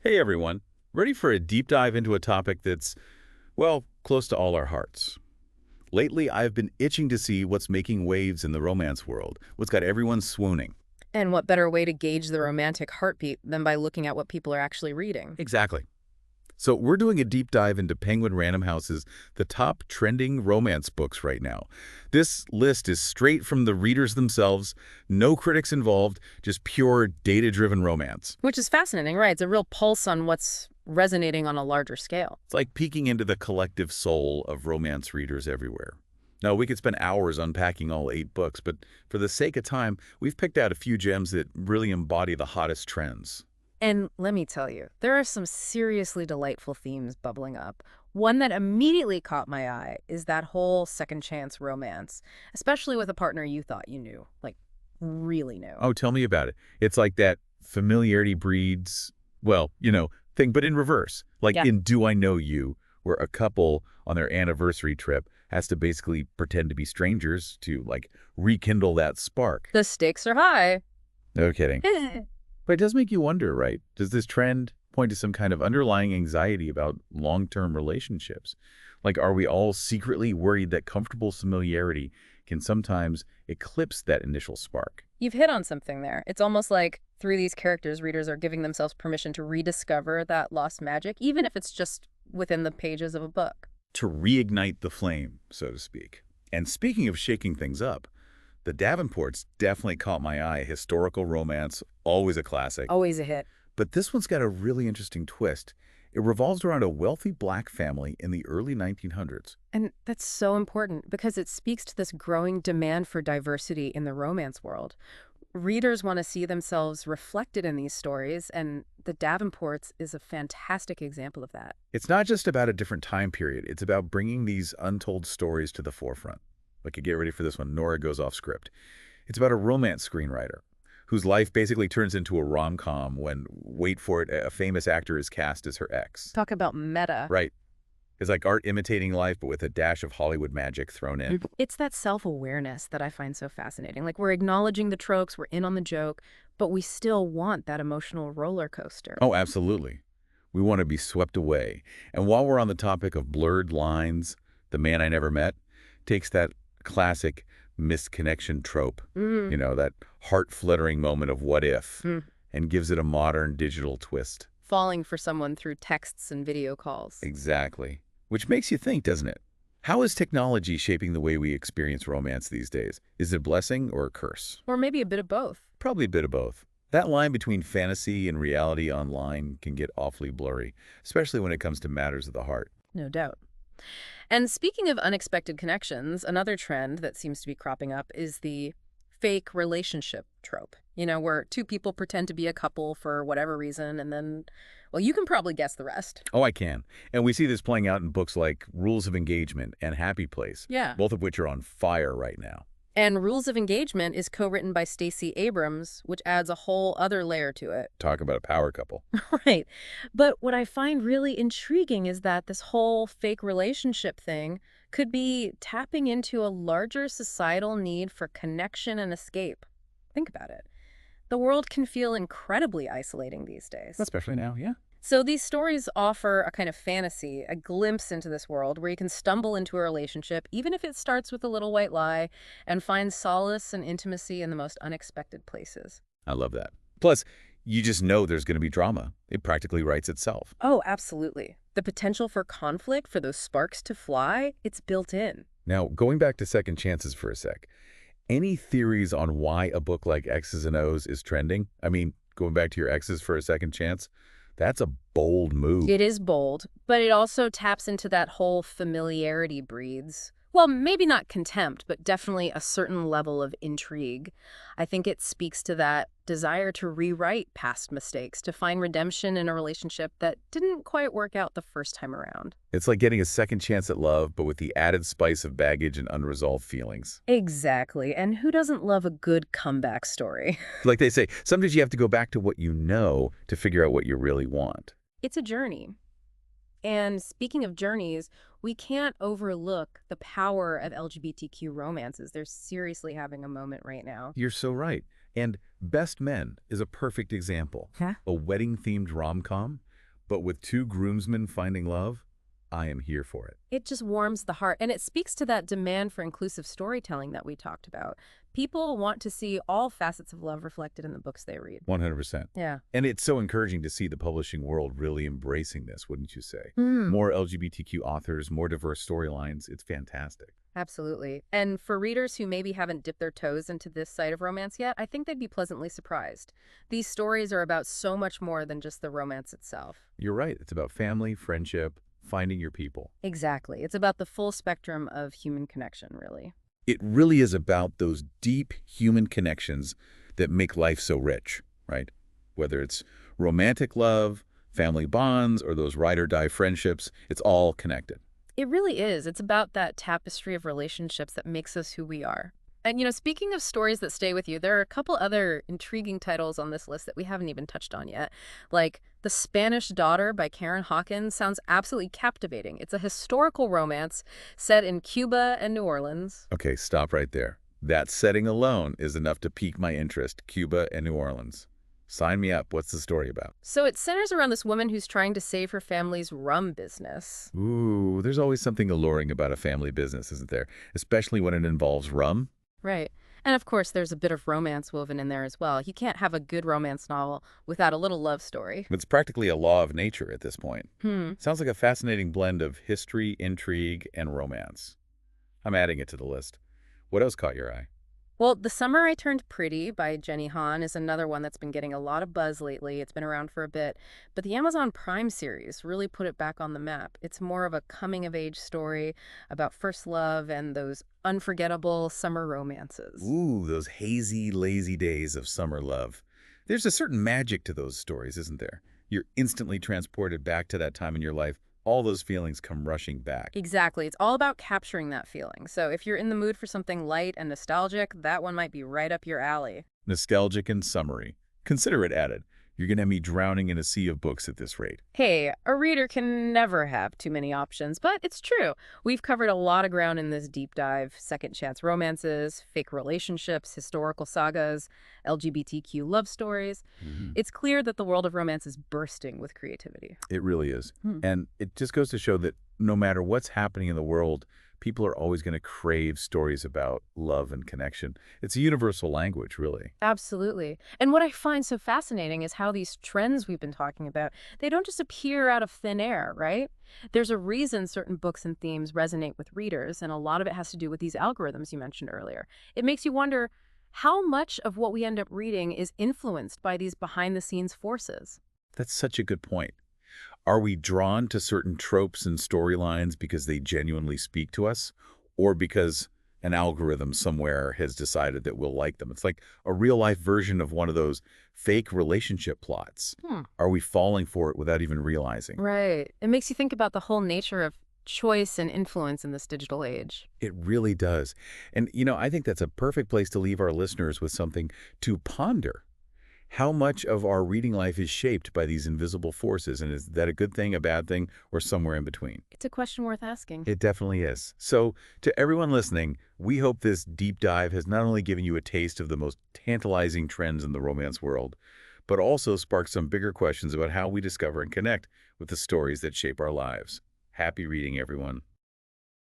Hey everyone, ready for a deep dive into a topic that's, well, close to all our hearts. Lately, I've been itching to see what's making waves in the romance world, what's got everyone swooning. And what better way to gauge the romantic heartbeat than by looking at what people are actually reading? Exactly. So we're doing a deep dive into Penguin Random House's the top trending romance books right now. This list is straight from the readers themselves, no critics involved, just pure data-driven romance. Which is fascinating, right? It's a real pulse on what's resonating on a larger scale. It's like peeking into the collective soul of romance readers everywhere. Now, we could spend hours unpacking all 8 books, but for the sake of time, we've picked out a few gems that really embody the hottest trends. And let me tell you, there are some seriously delightful themes bubbling up. One that immediately caught my eye is that whole second chance romance, especially with a partner you thought you knew, like really knew. Oh, tell me about it. It's like that familiarity breeds, well, thing, but in reverse. Like Yeah. in Do I Know You, where a couple on their anniversary trip has to basically pretend to be strangers to, like, rekindle that spark. The stakes are high. No kidding. But it does make you wonder, right? Does this trend point to some kind of underlying anxiety about long-term relationships? Like, are we all secretly worried that comfortable familiarity can sometimes eclipse that initial spark? You've hit on something there. It's almost like through these characters, readers are giving themselves permission to rediscover that lost magic, even if it's just within the pages of a book. To reignite the flame, so to speak. And speaking of shaking things up, the Davenports definitely caught my eye. Historical romance, always a classic. Always a hit. But this one's got a really interesting twist. It revolves around a wealthy black family in the early 1900s. And that's so important because it speaks to this growing demand for diversity in the romance world. Readers want to see themselves reflected in these stories, and the Davenports is a fantastic example of that. It's not just about a different time period. It's about bringing these untold stories to the forefront. Okay, get ready for this one. Nora goes off script. It's about a romance screenwriter whose life basically turns into a rom-com when, wait for it, a famous actor is cast as her ex. Talk about meta. Right. It's like art imitating life, but with a dash of Hollywood magic thrown in. It's that self-awareness that I find so fascinating. Like, we're acknowledging the tropes, we're in on the joke, but we still want that emotional roller coaster. Oh, absolutely. We want to be swept away. And while we're on the topic of blurred lines, The Man I Never Met takes that classic misconnection trope, that heart-fluttering moment of what if, and gives it a modern digital twist. Falling for someone through texts and video calls. Exactly. Which makes you think, doesn't it? How is technology shaping the way we experience romance these days? Is it a blessing or a curse? Or maybe a bit of both. Probably a bit of both. That line between fantasy and reality online can get awfully blurry, especially when it comes to matters of the heart. No doubt. And speaking of unexpected connections, another trend that seems to be cropping up is the fake relationship trope. Where two people pretend to be a couple for whatever reason, and then, well, you can probably guess the rest. Oh, I can. And we see this playing out in books like Rules of Engagement and Happy Place, Yeah. both of which are on fire right now. And Rules of Engagement is co-written by Stacey Abrams, which adds a whole other layer to it. Talk about a power couple. Right. But what I find really intriguing is that this whole fake relationship thing could be tapping into a larger societal need for connection and escape. Think about it. The world can feel incredibly isolating these days. Especially now, yeah. So these stories offer a kind of fantasy, a glimpse into this world where you can stumble into a relationship, even if it starts with a little white lie, and find solace and intimacy in the most unexpected places. I love that. Plus, you just know there's going to be drama. It practically writes itself. Oh, absolutely. The potential for conflict, for those sparks to fly, it's built in. Now, going back to second chances for a sec, any theories on why a book like X's and O's is trending? I mean, going back to your exes for a second chance, that's a bold move. It is bold, but it also taps into that whole familiarity breeds. Well, maybe not contempt, but definitely a certain level of intrigue. I think it speaks to that desire to rewrite past mistakes, to find redemption in a relationship that didn't quite work out the first time around. It's like getting a second chance at love, but with the added spice of baggage and unresolved feelings. Exactly. And who doesn't love a good comeback story? Like they say, sometimes you have to go back to what you know to figure out what you really want. It's a journey. And speaking of journeys, we can't overlook the power of LGBTQ romances. They're seriously having a moment right now. You're so right. And Best Men is a perfect example. Huh? A wedding-themed rom-com But with two groomsmen finding love, I am here for it. It just warms the heart, and it speaks to that demand for inclusive storytelling that we talked about. People want to see all facets of love reflected in the books they read. 100%. Yeah. And it's so encouraging to see the publishing world really embracing this, wouldn't you say? Hmm. More LGBTQ authors, more diverse storylines. It's fantastic. Absolutely. And for readers who maybe haven't dipped their toes into this side of romance yet, I think they'd be pleasantly surprised. These stories are about so much more than just the romance itself. You're right. It's about family, friendship, finding your people. Exactly. It's about the full spectrum of human connection, really. It really is about those deep human connections that make life so rich, right? Whether it's romantic love, family bonds, or those ride-or-die friendships, it's all connected. It really is. It's about that tapestry of relationships that makes us who we are. And, speaking of stories that stay with you, there are a couple other intriguing titles on this list that we haven't even touched on yet. Like The Spanish Daughter by Karen Hawkins sounds absolutely captivating. It's a historical romance set in Cuba and New Orleans. Okay, stop right there. That setting alone is enough to pique my interest, Cuba and New Orleans. Sign me up. What's the story about? So it centers around this woman who's trying to save her family's rum business. Ooh, there's always something alluring about a family business, isn't there? Especially when it involves rum. Right. And of course, there's a bit of romance woven in there as well. You can't have a good romance novel without a little love story. It's practically a law of nature at this point. Hmm. Sounds like a fascinating blend of history, intrigue, and romance. I'm adding it to the list. What else caught your eye? Well, The Summer I Turned Pretty by Jenny Han is another one that's been getting a lot of buzz lately. It's been around for a bit, but the Amazon Prime series really put it back on the map. It's more of a coming-of-age story about first love and those unforgettable summer romances. Ooh, those hazy, lazy days of summer love. There's a certain magic to those stories, isn't there? You're instantly transported back to that time in your life. All those feelings come rushing back. Exactly. It's all about capturing that feeling. So if you're in the mood for something light and nostalgic, that one might be right up your alley. Nostalgic and summery. Consider it added. You're going to have me drowning in a sea of books at this rate. Hey, a reader can never have too many options, but it's true. We've covered a lot of ground in this deep dive: second chance romances, fake relationships, historical sagas, LGBTQ love stories. It's clear that the world of romance is bursting with creativity. It really is. Hmm. And it just goes to show that no matter what's happening in the world, people are always going to crave stories about love and connection. It's a universal language, really. Absolutely. And what I find so fascinating is how these trends we've been talking about, they don't just appear out of thin air, right? There's a reason certain books and themes resonate with readers, and a lot of it has to do with these algorithms you mentioned earlier. It makes you wonder how much of what we end up reading is influenced by these behind-the-scenes forces. That's such a good point. Are we drawn to certain tropes and storylines because they genuinely speak to us, or because an algorithm somewhere has decided that we'll like them? It's like a real-life version of one of those fake relationship plots. Are we falling for it without even realizing? Right. It makes you think about the whole nature of choice and influence in this digital age. It really does. And, I think that's a perfect place to leave our listeners with something to ponder. How much of our reading life is shaped by these invisible forces, and is that a good thing, a bad thing, or somewhere in between? It's a question worth asking. It definitely is. So, to everyone listening, we hope this deep dive has not only given you a taste of the most tantalizing trends in the romance world, but also sparked some bigger questions about how we discover and connect with the stories that shape our lives. Happy reading, everyone.